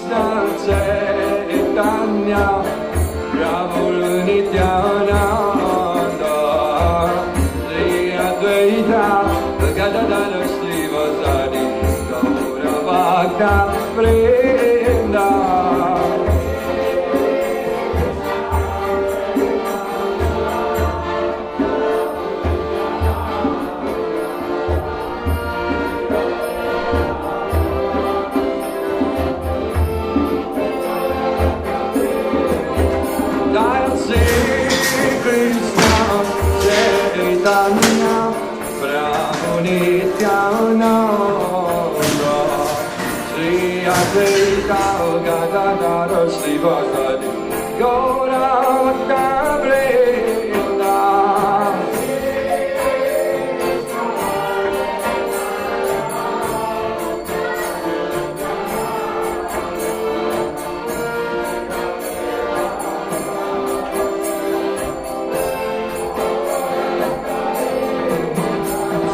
Krishna Chaitanya Prabhu Nityananda Shri Advaita Gadadhara Srivasadi Gaura Bhakta Vrinda Chaitanya Prabhu Nityananda Shri Advaita Gadadhara Srivasadi Gaura Bhakta Vrinda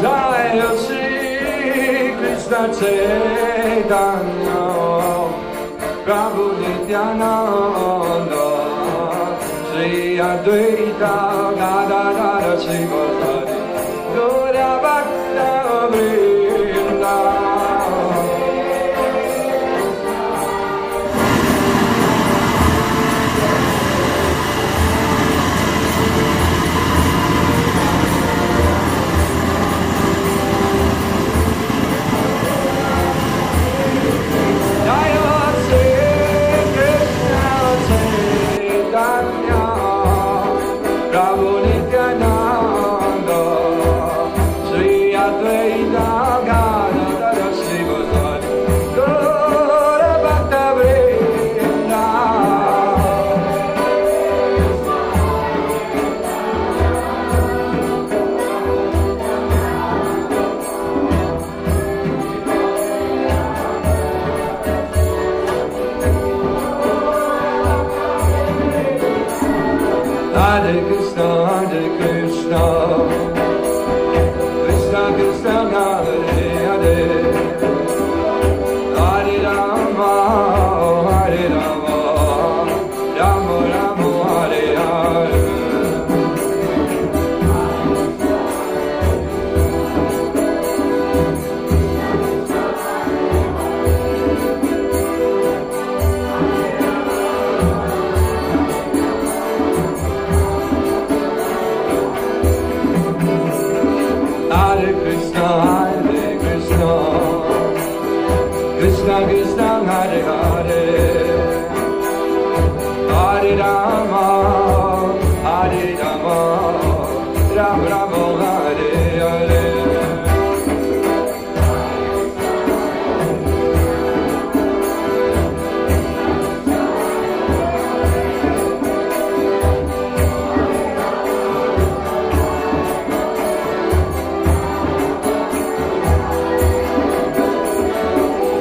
Jaya Shri Krishna Chaitanya Prabhu Nityananda Shri Advaita Gadadhara Srivasadi Gaura Bhakta Vrinda Prabhu Nityananda Shri Advaita Gadadhara Srivasadi Gaura Bhakta Vrinda Hare Krishna, Krishna Krishna, Hare Hare, Hare Rama, Rama Rama, Hare Hare. Hare Krishna, Krishna Krishna, Hare Hare, Hare Rama, Rama Rama, Hare Hare.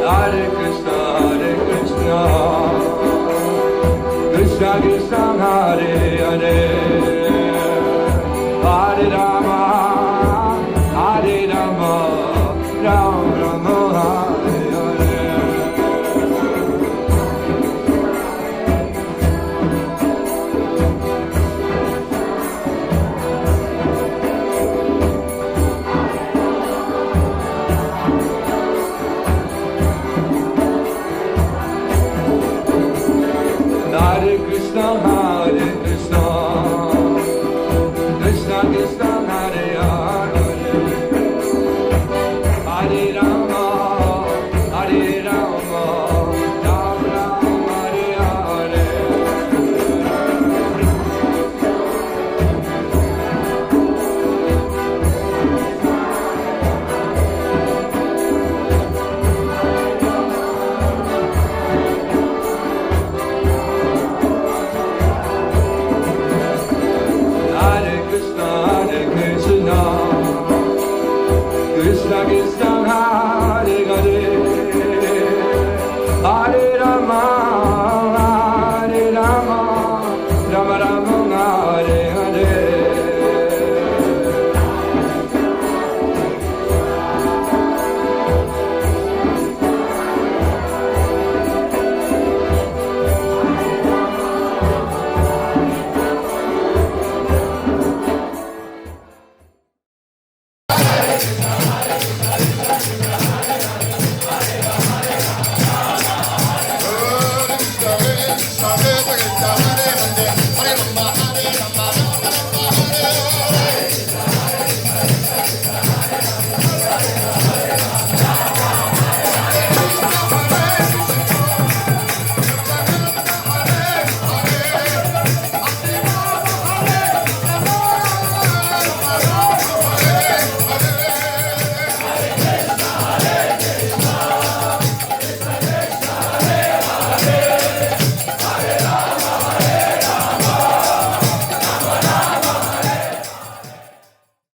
Hare Krishna, Krishna Krishna, Hare Hare, Hare Rama, Rama Rama, Hare Hare. Hare Krishna,